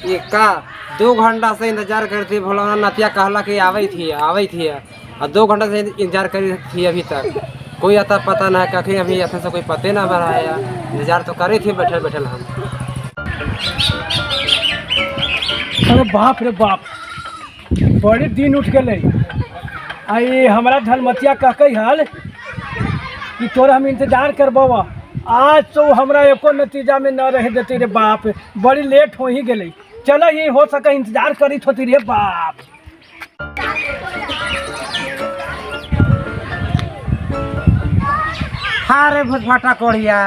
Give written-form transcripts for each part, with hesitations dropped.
ये का 2 घंटा से इंतजार करती भोला नतिया कहला कि आवे थी और 2 घंटा से इंतजार करी थी अभी तक कोई आता पता ना कहीं अभी ऐसे से कोई पते ना बनाया इंतजार तो करे थे बैठे बैठे हम। अरे बाप रे बाप बड़ी दिन उठ गए आई हमारा धनमतिया कह कही हाल कि तोरा हम इंतजार करबा आज तो हमरा एको नतीजा में न रह देती रे बाप बड़ी लेट हो ही गई। चलो ये हो सके इंतजार करी होती रे बाप। हाँ रे भुजभाटा कोढ़िया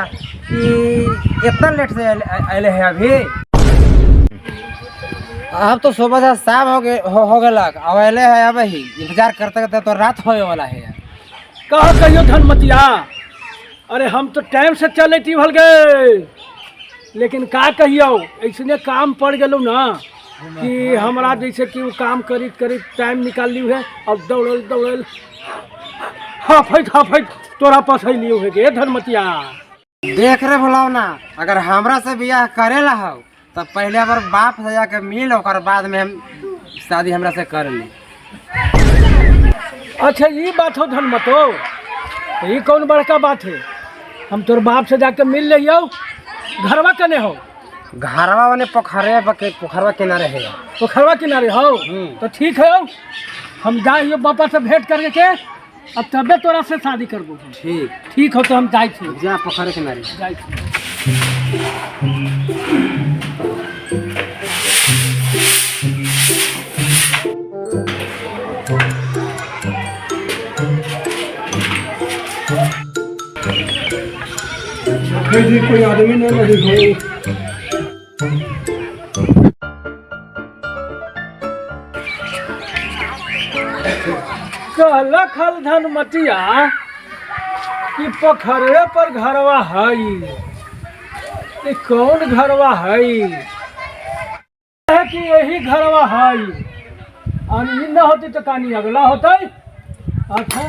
इतना लेट से अले है अभी अब तो सुबह से शाम हो गलक अब अले है अब ही इंतजार करते करते तो रात होए वाला है। कहा कहियो धनमतिया अरे हम तो टाइम से चले थी भल गए लेकिन का कहियो ऐसने काम पड़ गलो ना कि हमरा जैसे कि वो काम करी करी टाइम निकाल लियो है अब दौड़ल हाफैत तोरा पास लियो है गे धनमतिया। देख रे भुलाओ ना अगर हमरा से बियाह करेला हो तो पहले बार बाप से जाके मिल और बाद में हम शादी हमरा से कर ली। अच्छा ये बात हो धनमतो ये कौन बड़का बात है हम तोर बाप से जाके मिल लियो घरवा कने हो घरवा वाले पोखरवा किनारे है पोखरवा किनारे हो तो ठीक है हम जाइयो पापा से भेंट करके के अब तबे तोरा से शादी करबो। ठीक हो तो हम जाए थे जा पोखर किनारे जाए कोई आदमी नहीं कहला खल धनमतिया कि पोखरे पर घरवा है कौन घरवा है कि यही घरवा है और ये न होती तो कहानी अगला होता। अच्छा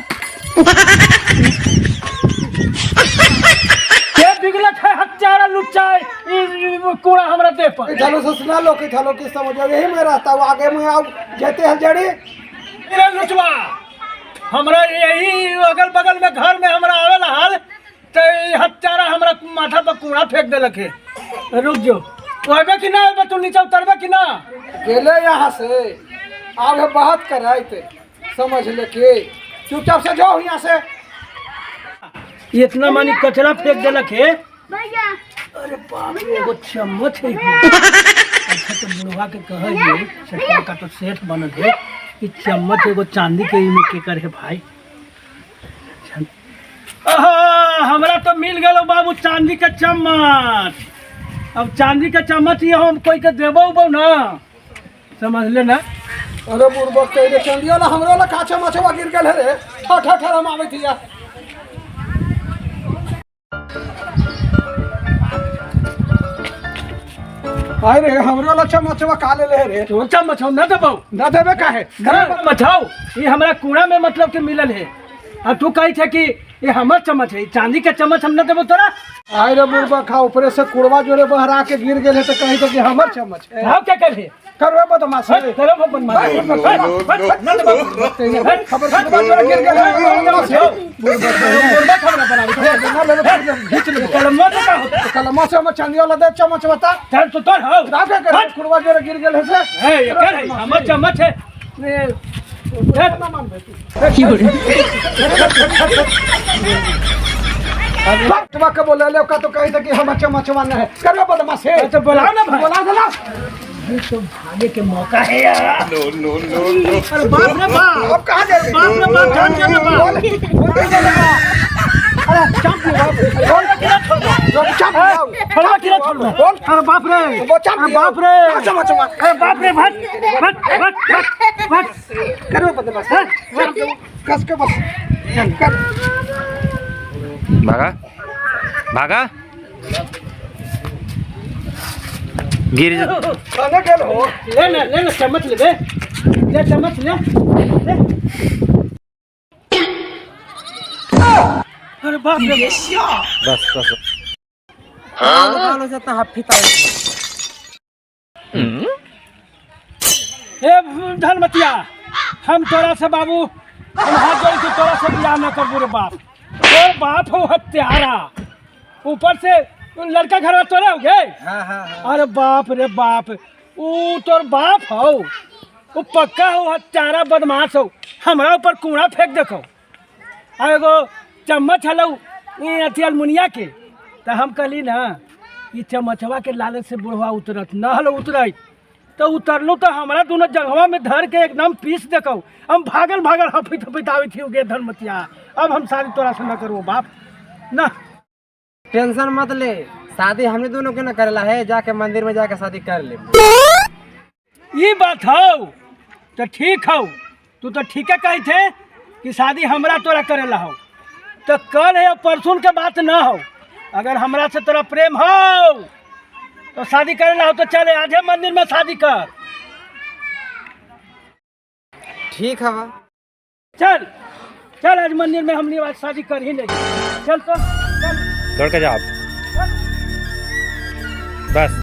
के बिगलत है हत्यारा लुच्चा कूड़ा हमरा दे पर चलो सुना लो कि चलो कि समझो यही में रहता हूँ आगे में आओ जाते हैं जड़ी अरे लुचवा हमरा यही अगल बगल में घर में हमरा आवेला हाल तो हत्यारा हमरा माथा पर कूड़ा फेंक देलक है। रुक जो आबे कि ना आबे तू नीचे उतरबे कि ना गेले यहाँ से आगे बात कर रहे थे समझ ले के चुपचाप से जाओ यहाँ से इतना मानी कचरा फेंक देलक है। अरे बाप रे एगो चम्मच है अच्छा तो बुढ़वा के कहिए सरकार का तो सेठ बनल है कि चम्मच एगो चांदी के में के कर है भाई। हमरा तो मिल गलो बाबू चांदी का चम्मच। अब चांदी का चम्मच ये हम कोई के देबो ना समझ ले ना। अरे बुढ़बक के चंदिया ना हमरो ला काचा मछवा गिर गेल रे ठा हम आवे थी यार अरे हमरो ला चमचवा का ले रे तो चम्मच हम ना देबो ना देबे काहे मचाओ ये हमारा कूड़ा में मतलब के मिलल है और तू कही थे कि ये हमार चम्मच है चांदी का चम्मच हम ना देबो तोरा। आय रे बुढ़बा खा ऊपर से कुड़वा जोरे बहरा के गिर गेल है तो कहीं तो कि हमर चम्मच है हां क्या करे करवे बदमाश करो अपन मार ना देबो खबर जोरे गिर गेल है बुढ़बा खबर बना खींच ले कलमा का होता कलमा से हम चांदी वाला दे चम्मच बता चल तो तोर हो राके कर कुड़वा जोरे गिर गेल है से है ये क्या है हमार चम्मच है बदमाश के बोले ले का तो कही था कि हम चमचवा नहीं है करवे बदमाश है तो बुलाओ ना भाई बोला ये तो भागे के मौका है यार। नो अरे बाप रे बाप अब कहां जा रहे बाप रे बाप जान के बाप अरे चाप बोल चाप छोड़वा किरा छोड़वा अरे बाप रे अरे बाप रे चमचवा अरे बाप रे भाग करवे बदमाश कस के बस कर भागा गिर खाने के हो ले ना चम्मच ले चम्मच ले अरे बाप रे बस हाफिता ए धनमतिया, हम तोरा से बाबू हम हाथ जोड़ के तोरा से बियाह न करबू रे बाप। तोर बाप हो हत्यारा, ऊपर से लड़का घर तोरे हो गए। हाँ हाँ हाँ। अरे बाप रे बाप, ऊ तोर बाप हो, वो पक्का हो हत्यारा बदमाश हो। हमरा ऊपर कूड़ा फेंक देखो, आ एगो चम्मच हलौ अथी अलमुनिया के, तो हम कहली ना कि चम्मचवा के लालच से बुढ़वा उतरत न हलो उतरत, तो उतरलू तो हमारा दोनों जगहवा में धर के एकदम पीस देखो। हम भागल भागल हफित हफित आवे थी गे धनमतिया। अब हम शादी तोरा से न करो बाप ना। टेंशन मत ले, शादी हमने दोनों के ना करेला है, जाके मंदिर में जाके शादी कर ले। ये बात हो तो ठीक हो, तू तो ठीक है कही थे कि शादी हमरा तोरा करेला हो, तो कल है परसों के बात ना हो। अगर हमरा से तोरा प्रेम हो तो शादी करेला हो तो चले आज है मंदिर में शादी कर। ठीक है बा। चल चल आज मंदिर में हमने आज शादी कर ही नहीं। चल तो चल दौड़ के जाओ बस।